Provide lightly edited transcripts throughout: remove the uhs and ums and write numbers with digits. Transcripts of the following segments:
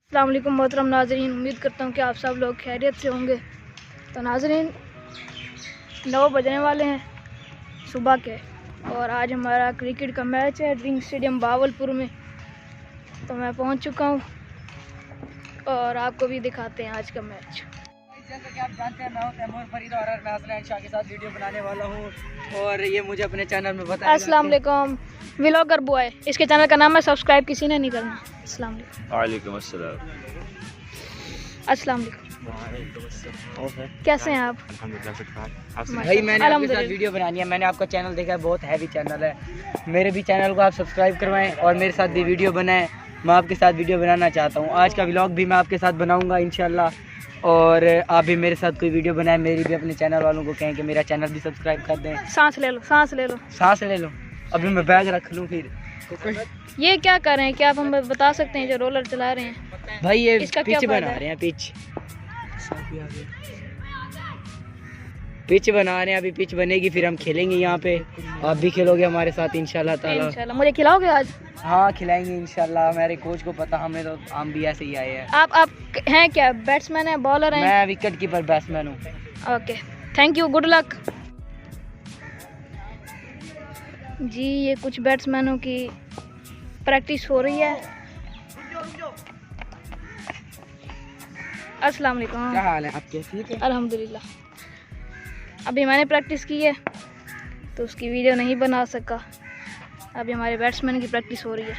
अस्सलाम वालेकुम मोहतरम नाज़रीन, उम्मीद करता हूँ कि आप सब लोग खैरियत से होंगे। तो नाज़रीन 9 बजने वाले हैं सुबह के और आज हमारा क्रिकेट का मैच है ड्रीम स्टेडियम बावलपुर में। तो मैं पहुँच चुका हूँ और आपको भी दिखाते हैं आज का मैच। जैसा कि आप जानते हैं, मैं हूं तैमूर फरीद और मैं हसनैन शाह के साथ वीडियो बनाने वाला हूं और ये मुझे अपने चैनल में बताया। अस्सलाम वालेकुम व्लॉगर बॉय, इसके चैनल का नाम है, सब्सक्राइब किसी ने नहीं करना। अस्सलाम वालेकुम अस्सलाम। वालेकुम, कैसे हैं आप? भाई मैंने आपके साथ वीडियो बनानी है, मैंने आपका चैनल देखा है, बहुत हैवी चैनल है। मेरे भी चैनल को आप सब्सक्राइब करवाएं और मेरे साथ भी वीडियो बनाएं। मैं आपके साथ वीडियो बनाना चाहता हूँ। आज का व्लॉग भी मैं आपके साथ बनाऊँगा इंशाल्लाह, और आप भी मेरे साथ कोई वीडियो बनाएं। मेरी भी अपने चैनल वालों को कहें कि मेरा चैनल भी सब्सक्राइब कर दें। सांस ले लो, सांस ले लो, सांस ले लो। अभी मैं बैग रख लूँ फिर। ये क्या कर रहे हैं? क्या आप हमें बता सकते हैं जो रोलर चला रहे हैं? भाई ये इसका क्या पिच फायदा बना है? रहे हैं, पिच बना रहे हैं। अभी पिच बनेगी फिर हम खेलेंगे यहाँ पे। आप भी खेलोगे हमारे साथ इंशाल्लाह ताला। इंशाल्लाह। मुझे खिलाओगे आज? हाँ खिलाएंगे इंशाल्लाह। हमारे कोच को पता, हमें तो हम भी ऐसे ही आए हैं। आप हैं क्या, बैट्समैन है, बॉलर हैं? मैं विकेट कीपर बैट्समैन हूँ। Okay, thank you, good luck जी। ये कुछ बैट्समैनों की प्रैक्टिस हो रही है। अस्सलाम वालेकुम, क्या हाल है आपके? ठीक है अल्हम्दुलिल्लाह। अभी मैंने प्रैक्टिस की है तो उसकी वीडियो नहीं बना सका। अभी हमारे बैट्समैन की प्रैक्टिस हो रही है,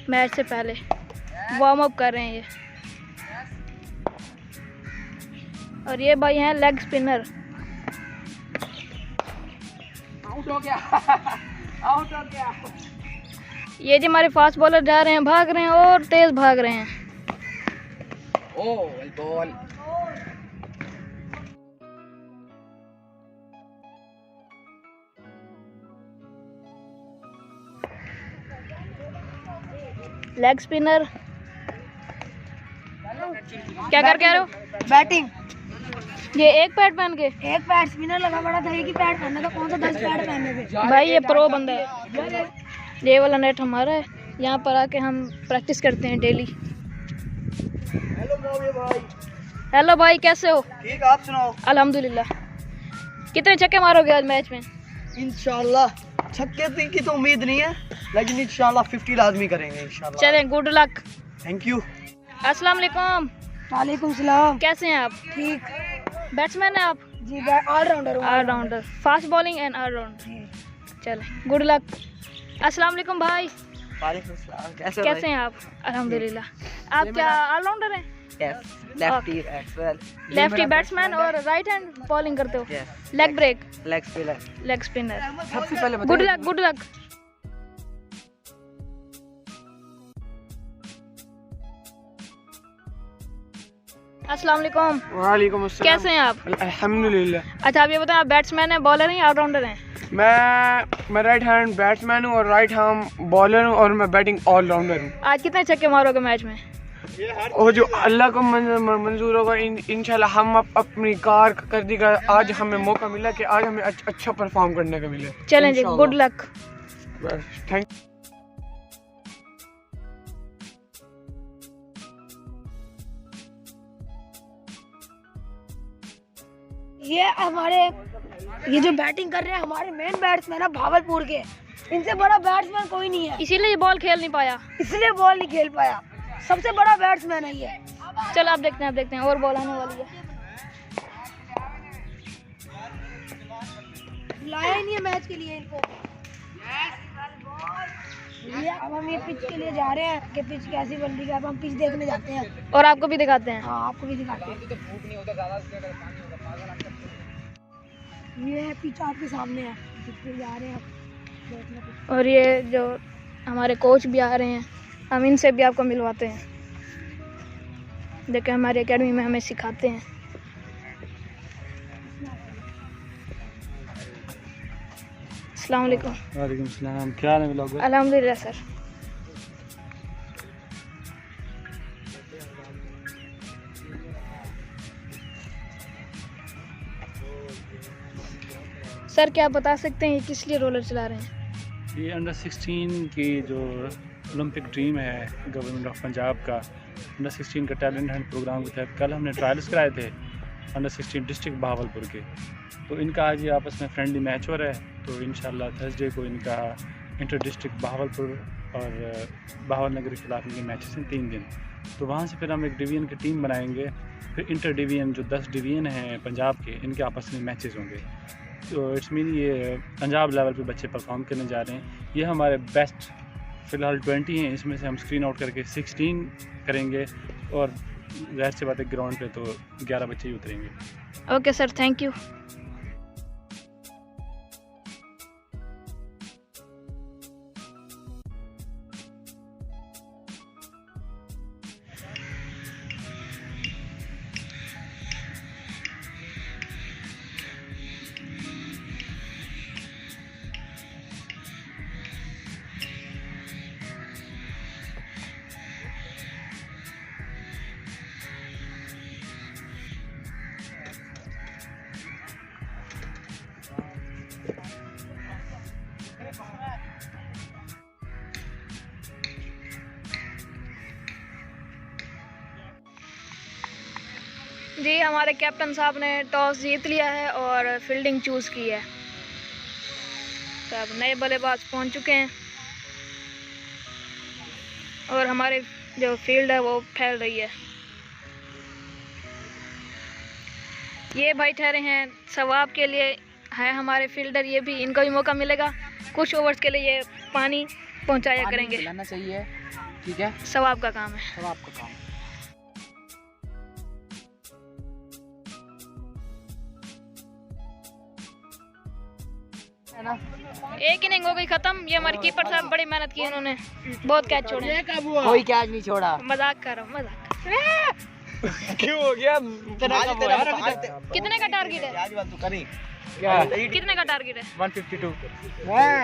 मैच से पहले वार्म अप कर रहे हैं ये। और ये भाई हैं लेग स्पिनर। आउट हो गया। आउट हो गया। ये जो हमारे फास्ट बॉलर जा रहे हैं, भाग रहे हैं और तेज भाग रहे हैं। ओ बॉल। Leg spinner. क्या कर कह रहे हो? बैटिंग। ये एक पैड पहन के? एक पैड स्पिनर लगा बड़ा था, एक ही पैड पहनना था, कौन सा 10 पैड पहनने थे? भाई ये प्रो बंदा है। ये वाला नेट हमारा है, यहाँ पर आके हम प्रैक्टिस करते हैं डेली। हेलो भाई, कैसे हो? ठीक, आप सुनाओ। अल्हम्दुलिल्लाह। कितने छक्के मारोगे आज मैच में? इंशाल्लाह छक्के की तो उम्मीद नहीं है, लेकिन इंशाल्लाह 50 लाजमी करेंगे इंशाल्लाह। चलें, गुड लक। Thank you. अस्सलाम वालेकुम। वालेकुम सलाम। कैसे हैं आप? ठीक बैट्समैन हैं आप? जी, ऑलराउंडर हूँ। Allrounder, fast bowling and allrounder. चलें, गुड लक। अस्सलाम वालेकुम भाई, वालेकुम सलाम। कैसे हैं आप? अल्हम्दुलिल्लाह। आप क्या ऑलराउंडर हैं? Lefty as well. Lefty batsman और राइट हैंड बॉलिंग करते हो? Yes. Leg break, leg spinner. Leg spinner. सबसे पहले गुड लक, गुड लक। अस्सलाम वालेकुम। वालेकुम अस्सलाम। कैसे हैं आप? अल्हम्दुलिल्लाह। अच्छा, आप ये बताएं, आप बैट्समैन हैं, बॉलर हैं या ऑलराउंडर हैं? मैं राइट हैंड बैट्समैन हूँ और राइट हैंड बॉलर हूँ और मैं बैटिंग ऑलराउंडर हूँ। आज कितने छक्के मारोगे मैच में? और जो अल्लाह को मंजूर होगा इंशाल्लाह हम अपनी कारकर्दगी का आज हमें मौका मिला कि आज हमें अच्छा परफॉर्म करने का मिले। चलें जी, गुड लक। थैंक ये जो बैटिंग कर रहे हैं हमारे मेन बैट्समैन है भावलपुर के। इनसे बड़ा बैट्समैन कोई नहीं है, इसीलिए ये बॉल खेल नहीं पाया। इसलिए बॉल नहीं खेल पाया। सबसे बड़ा बैट्समैन है ये। चलो आप देखते हैं, आप देखते हैं, और बॉल आने वाली है। लाया ही नहीं है मैच के लिए इनको। ये अब हम ये पिच के लिए जा रहे हैं कि पिच कैसी बन रही है। अब हम पिच देखने जाते हैं। और आपको भी दिखाते हैं। हाँ, आपको भी दिखाते हैं। ये है पिच आपके सामने है, पिच पे जा रहे हैं आप। और ये जो हमारे कोच भी आ रहे हैं, हम इनसे भी आपको मिलवाते हैं। देखिए हमारी एकेडमी में हमें सिखाते हैं। अस्सलाम वालेकुम। वालेकुम सलाम। क्या हाल है लोग? अल्हम्दुलिल्लाह सर। सर क्या आप बता सकते हैं ये किस लिए रोलर चला रहे हैं? ये अंडर 16 की जो ओलंपिक ड्रीम है गवर्नमेंट ऑफ पंजाब का, अंडर 16 का टैलेंट हंट प्रोग्राम के तहत कल हमने ट्रायल्स कराए थे अंडर 16 डिस्ट्रिक्ट बहावलपुर के। तो इनका आज ये आपस में फ्रेंडली मैच हो रहा है। तो इंशाल्लाह थर्सडे को इनका इंटर डिस्ट्रिक्ट बहावलपुर और बहावल नगर के खिलाफ इनके मैचेस हैं 3 दिन। तो वहाँ से फिर हम एक डिवीज़न की टीम बनाएंगे, फिर इंटर डिवीज़न जो 10 डिवीज़न हैं पंजाब के, इनके आपस में मैचेस होंगे। तो इट्स मीन ये पंजाब लेवल पे बच्चे परफॉर्म करने जा रहे हैं। ये हमारे बेस्ट फ़िलहाल 20 हैं, इसमें से हम स्क्रीन आउट करके 16 करेंगे और ज़ाहिर सी बात है ग्राउंड पे तो 11 बच्चे ही उतरेंगे। Okay sir, thank you. जी, हमारे कैप्टन साहब ने टॉस जीत लिया है और फील्डिंग चूज़ की है। तो अब नए बल्लेबाज पहुंच चुके हैं और हमारे जो फील्ड है वो फैल रही है। ये भाई ठहरे हैं सवाब के लिए, है हमारे फील्डर, ये भी, इनको भी मौका मिलेगा। कुछ ओवर्स के लिए ये पानी पहुंचाया करेंगे। खिलाना चाहिए, ठीक है, सवाब का काम है। सवाब का काम। है ना, एक इनिंग हो गई खत्म। ये हमारे कीपर साहब बड़ी मेहनत की, उन्होंने बहुत कैच छोड़े। कोई कैच नहीं छोड़ा। मजाक कर रहा हूँ, मजाक। क्यों हो गया? कितने का टारगेट है? क्या कितने का टारगेट है? 152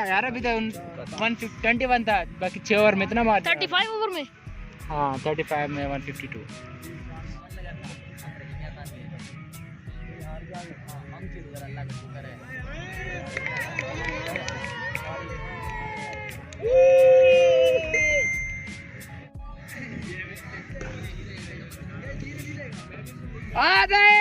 यार, अभी तो 121 था, बाकी 6 ओवर में इतना मार 35 ओवर में। हाँ 35 में 152। आ गए।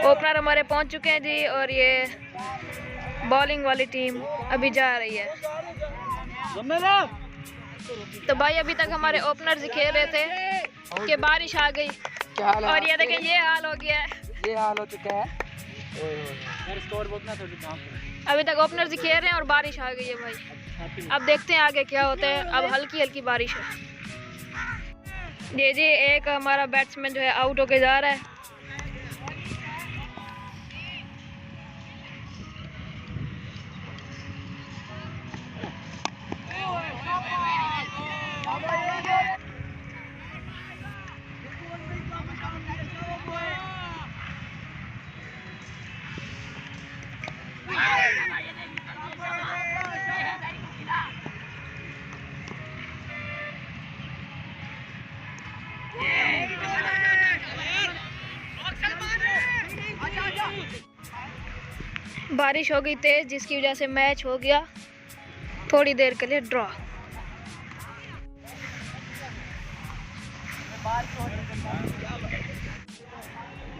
ओपनर हमारे पहुंच चुके हैं जी, और ये बॉलिंग वाली टीम अभी जा रही है। तो भाई अभी तक हमारे ओपनर्स खेल रहे थे कि बारिश आ गई, और ये देखें ये हाल हो गया है। ये हाल हो चुका है। अभी तक ओपनर्स खेल रहे हैं और बारिश आ गई है भाई। अब देखते हैं आगे क्या होता है। अब हल्की हल्की बारिश है। जी, एक हमारा बैट्समैन जो है आउट होके जा रहा है। बारिश हो गई तेज, जिसकी वजह से मैच हो गया थोड़ी देर के लिए ड्रॉ।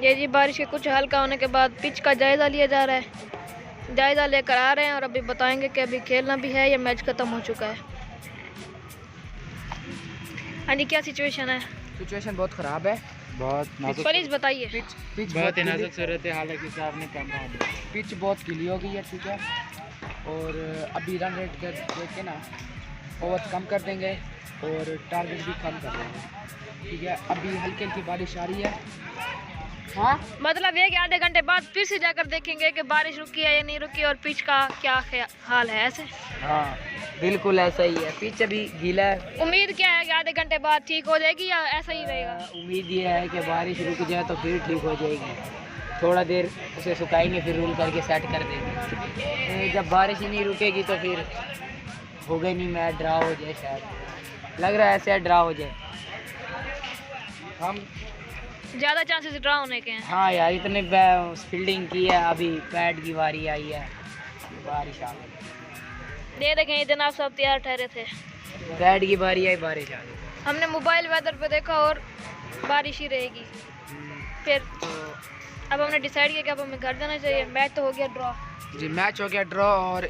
ये जी बारिश के कुछ हल्का होने के बाद पिच का जायज़ा लिया जा रहा है। जायज़ा लेकर आ रहे हैं और अभी बताएंगे कि अभी खेलना भी है या मैच ख़त्म हो चुका है। हाँ जी, क्या सिचुएशन है? सिचुएशन बहुत ख़राब है, बहुत नाजुक। प्लीज़ बताइए। पिच बहुत ही नाजुक सूरत है, हालांकि साहब ने कम पिच बहुत गीली हो गई है, ठीक है। और अभी रन रेट कर देके ना ओवर कम कर देंगे और टारगेट भी कम कर देंगे, ठीक है। अभी हल्की हल्की बारिश आ रही है। हाँ, मतलब ये कि आधे घंटे बाद फिर से जाकर देखेंगे कि बारिश रुकी है या नहीं रुकी और पिच का क्या हाल है, ऐसे? हाँ बिल्कुल ऐसा ही है, पिच अभी गीला है। उम्मीद क्या है कि आधे घंटे बाद ठीक हो जाएगी या ऐसा ही रहेगा? उम्मीद ये है कि बारिश रुक जाए तो फिर ठीक हो जाएगी। थोड़ा देर उसे सुखाएंगे, फिर रूल करके सेट कर देंगे। जब बारिश ही नहीं रुकेगी तो फिर हो गई नहीं, मैच ड्रा हो जाए, शायद लग रहा है ऐसे ड्रा हो जाए। हम ज़्यादा चांसेस ड्रा होने के हैं। हाँ यार, इतने फील्डिंग की है, अभी बैट की बारी आई है, बारिश आ गई। ये देखें, इधर आप सब तैयार ठहरे थे, बैट की बारी आई, बारिश आ गई। हमने मोबाइल वेदर पे देखा और बारिश ही रहेगी। फिर अब हमने डिसाइड किया कि अब हमें घर जाना चाहिए। मैच तो हो गया ड्रॉ जी, मैच हो गया ड्रॉ, और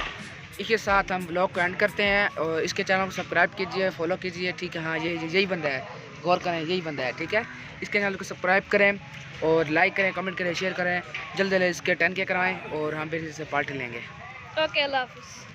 इसके साथ हम ब्लॉग को एंड करते हैं। और इसके चैनल को सब्सक्राइब कीजिए, फॉलो कीजिए, ठीक है। हाँ, यही बंदा है, गौर करें, यही बंदा है, ठीक है। इसके चैनल को सब्सक्राइब करें और लाइक करें, कमेंट करें, शेयर करें। जल्द जल्द इसके 10K करवाएं और हम फिर इससे पार्टी लेंगे। ओके, अल्लाह हाफिज़।